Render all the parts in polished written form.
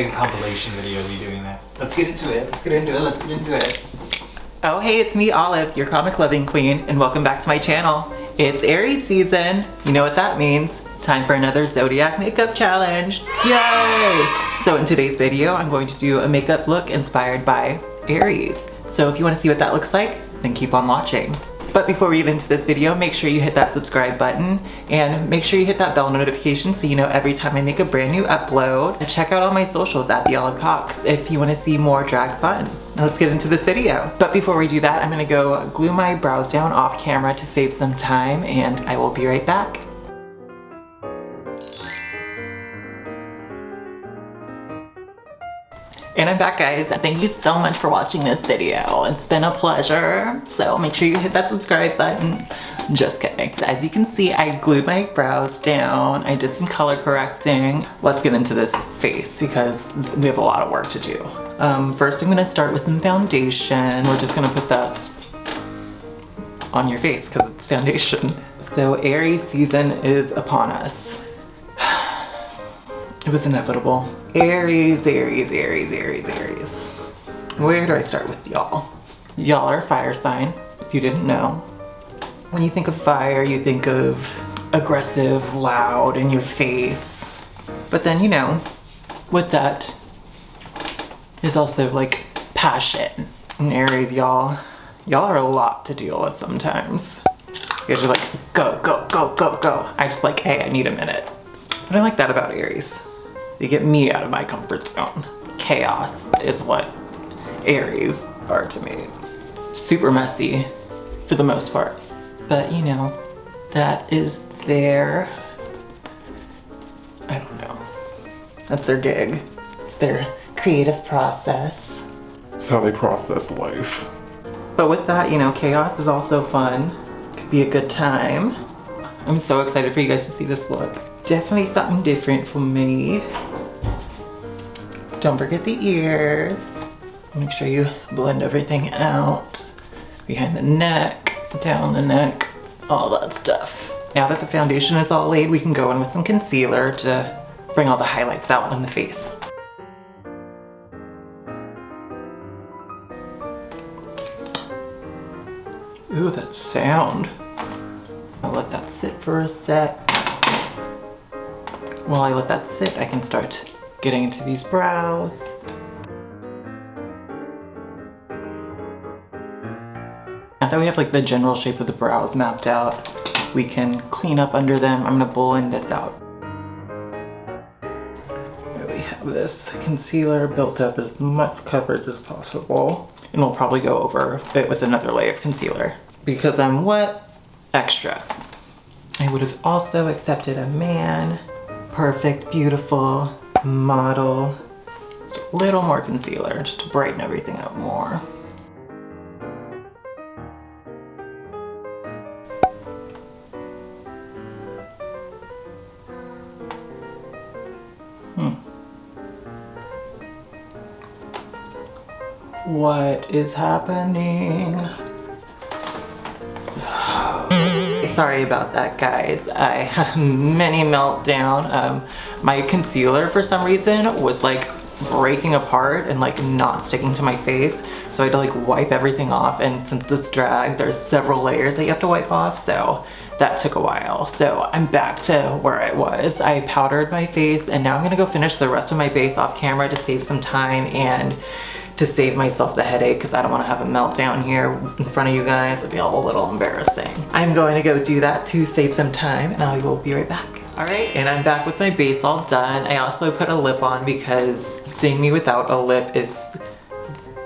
make a compilation video of you doing that. Let's get into it. Let's get into it. Oh hey, it's me, Olive, your comic loving queen, and welcome back to my channel. It's Aries season. You know what that means. Time for another zodiac makeup challenge. Yay! So in today's video, I'm going to do a makeup look inspired by Aries. So if you want to see what that looks like, then keep on watching. But before we get into this video, make sure you hit that subscribe button and make sure you hit that bell notification so you know every time I make a brand new upload. And check out all my socials at The Olive Cox if you want to see more drag fun. Now let's get into this video. But before we do that, I'm going to go glue my brows down off camera to save some time, and I will be right back. And I'm back, guys. Thank you so much for watching this video. It's been a pleasure. So make sure you hit that subscribe button. Just kidding. As you can see, I glued my brows down. I did some color correcting. Let's get into this face because we have a lot of work to do. First, I'm gonna start with some foundation. We're just gonna put that on your face because it's foundation. So Aries season is upon us. It was inevitable. Aries, Aries, Aries, Aries, Aries. Where do I start with y'all? Y'all are a fire sign, if you didn't know. When you think of fire, you think of aggressive, loud, in your face. But then, you know, with that is also like passion. And Aries, y'all are a lot to deal with sometimes. You guys are like, go, go, go, go, go. I just like, hey, I need a minute. But I like that about Aries. They get me out of my comfort zone. Chaos is what Aries are to me. Super messy for the most part. But you know, that is their, I don't know. That's their gig. It's their creative process. It's how they process life. But with that, you know, chaos is also fun. Could be a good time. I'm so excited for you guys to see this look. Definitely something different for me. Don't forget the ears. Make sure you blend everything out. Behind the neck, down the neck, all that stuff. Now that the foundation is all laid, we can go in with some concealer to bring all the highlights out on the face. Ooh, that sound. I'll let that sit for a sec. While I let that sit, I can start getting into these brows. Now that we have like the general shape of the brows mapped out, we can clean up under them. I'm gonna blend this out. There we have this concealer built up as much coverage as possible. And we'll probably go over it with another layer of concealer. Because I'm what? Extra. I would have also accepted a man. Perfect, beautiful model. Just a little more concealer just to brighten everything up more. What is happening? Sorry about that, guys. I had a mini meltdown. My concealer, for some reason, was like breaking apart and like not sticking to my face. So I had to like wipe everything off. And since this drag, there's several layers that you have to wipe off. So that took a while. So I'm back to where I was. I powdered my face and now I'm gonna go finish the rest of my base off camera to save some time and to save myself the headache because I don't want to have a meltdown here in front of you guys. It'd be a little embarrassing. I'm going to go do that to save some time and I will be right back. All right, and I'm back with my base all done. I also put a lip on because seeing me without a lip is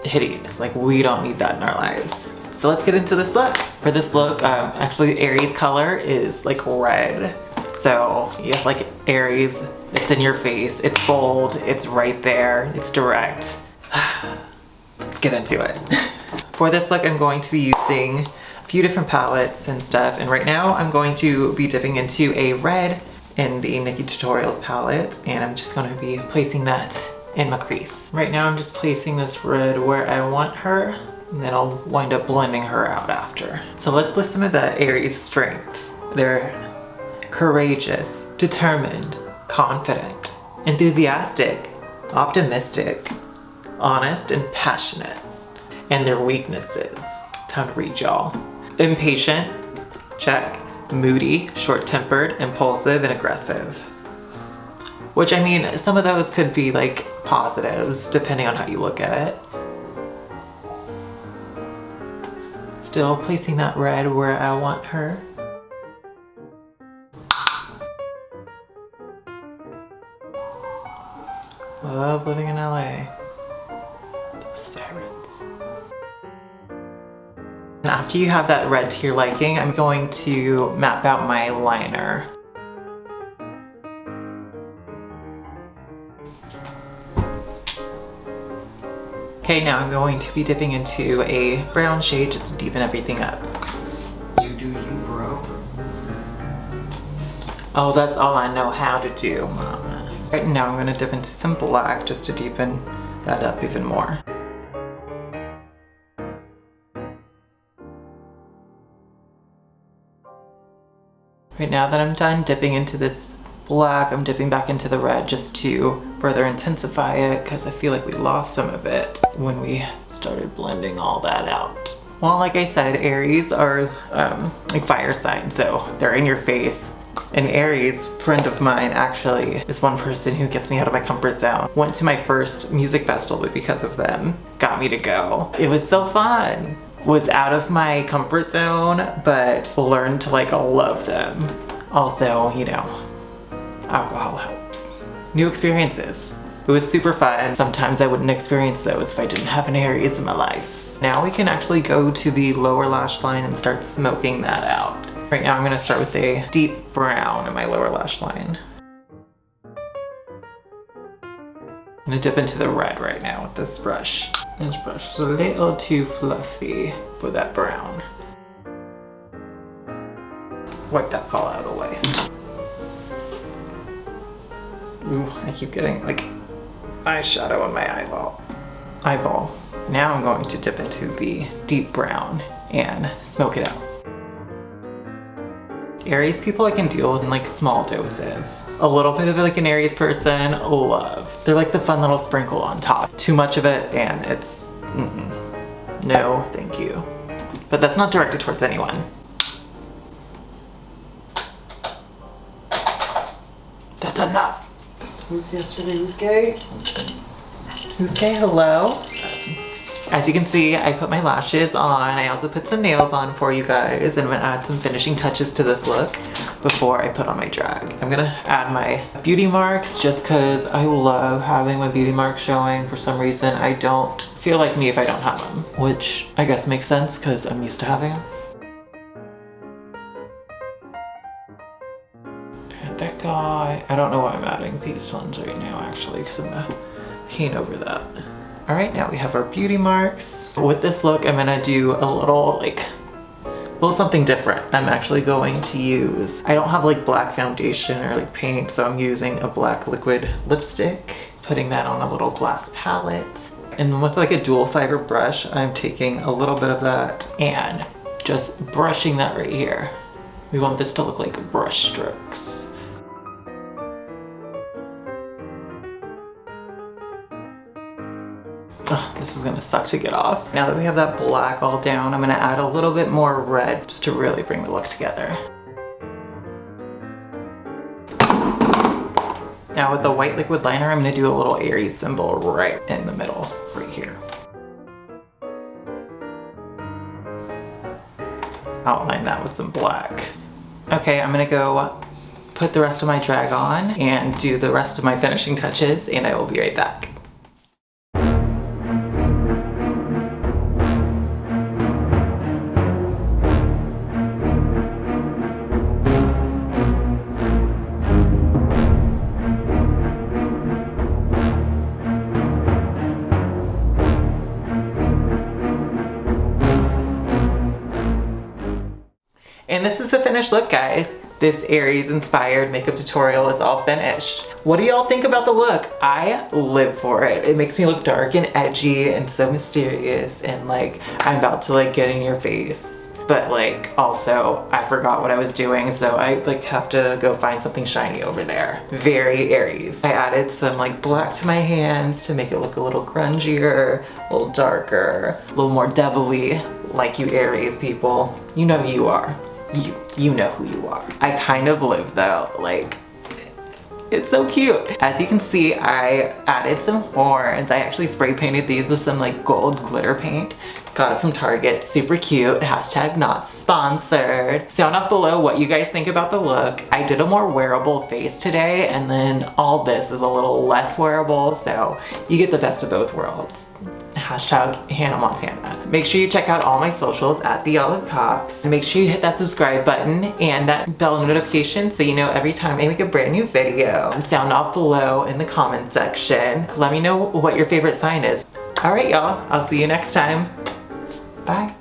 hideous. Like, we don't need that in our lives. So let's get into this look. For this look, actually Aries color is like red. So you have like Aries, it's in your face, it's bold, it's right there, it's direct. Let's get into it. For this look, I'm going to be using a few different palettes and stuff. And right now I'm going to be dipping into a red in the nikkietutorials palette. And I'm just going to be placing that in my crease. Right now I'm just placing this red where I want her. And then I'll wind up blending her out after. So let's list some of the Aries strengths. They're courageous, determined, confident, enthusiastic, Optimistic, honest, and passionate. And their weaknesses. Time to read y'all. Impatient, check. Moody, short-tempered, impulsive, and aggressive. Which, I mean, some of those could be like positives, depending on how you look at it. Still placing that red where I want her. Love living in LA. The sirens. And after you have that red to your liking, I'm going to map out my liner. Okay, now I'm going to be dipping into a brown shade just to deepen everything up. You do you, bro. Oh, that's all I know how to do, mama. Right now I'm gonna dip into some black just to deepen that up even more. Right now that I'm done dipping into this black, I'm dipping back into the red just to further intensify it because I feel like we lost some of it when we started blending all that out. Well, like I said, Aries are like fire signs, so they're in your face. An Aries friend of mine actually is one person who gets me out of my comfort zone. Went to my first music festival because of them. Got me to go. It was so fun. Was out of my comfort zone, but learned to like love them. Also, you know, alcohol helps. New experiences. It was super fun. Sometimes I wouldn't experience those if I didn't have an Aries in my life. Now we can actually go to the lower lash line and start smoking that out. Right now I'm gonna start with a deep brown in my lower lash line. I'm gonna dip into the red right now with this brush. This brush is a little too fluffy for that brown. Wipe that fallout away. Ooh, I keep getting like eyeshadow on my eyeball. Now I'm going to dip into the deep brown and smoke it out. Aries people I can deal with in like small doses. A little bit of like an Aries person, love. They're like the fun little sprinkle on top. Too much of it and it's, no, thank you. But that's not directed towards anyone. That's enough. Who's yesterday? Who's gay? Who's gay? Hello? As you can see, I put my lashes on. I also put some nails on for you guys, and I'm gonna add some finishing touches to this look before I put on my drag. I'm gonna add my beauty marks just cause I love having my beauty marks showing. For some reason, I don't feel like me if I don't have them, which I guess makes sense cause I'm used to having them. And that guy, I don't know why I'm adding these ones right now actually cause I'm keen over that. All right, now we have our beauty marks. With this look, I'm gonna do a little something different. I'm actually going to use, I don't have like black foundation or like paint, so I'm using a black liquid lipstick, putting that on a little glass palette. And with like a dual fiber brush, I'm taking a little bit of that and just brushing that right here. We want this to look like brush strokes. Oh, this is gonna suck to get off. Now that we have that black all down, I'm gonna add a little bit more red just to really bring the look together. Now with the white liquid liner, I'm gonna do a little Aries symbol right in the middle, right here. Outline that with some black. Okay, I'm gonna go put the rest of my drag on and do the rest of my finishing touches, and I will be right back. And this is the finished look, guys. This Aries inspired makeup tutorial is all finished. What do y'all think about the look? I live for it. It makes me look dark and edgy and so mysterious and like I'm about to like get in your face. but like also I forgot what I was doing, so I like have to go find something shiny over there. Very Aries. I added some like black to my hands to make it look a little grungier, a little darker, a little more devilly, like you Aries people. You know who you are. You know who you are. I kind of live though, like, it's so cute. As you can see, I added some horns. I actually spray painted these with some like gold glitter paint. Got it from Target, super cute, hashtag not sponsored. Sound off below what you guys think about the look. I did a more wearable face today, and then all this is a little less wearable, so you get the best of both worlds. Hashtag Hannah Montana. Make sure you check out all my socials at The Olive Cox. Make sure you hit that subscribe button and that bell notification so you know every time I make a brand new video. Sound off below in the comment section. Let me know what your favorite sign is. All right, y'all. I'll see you next time. Bye.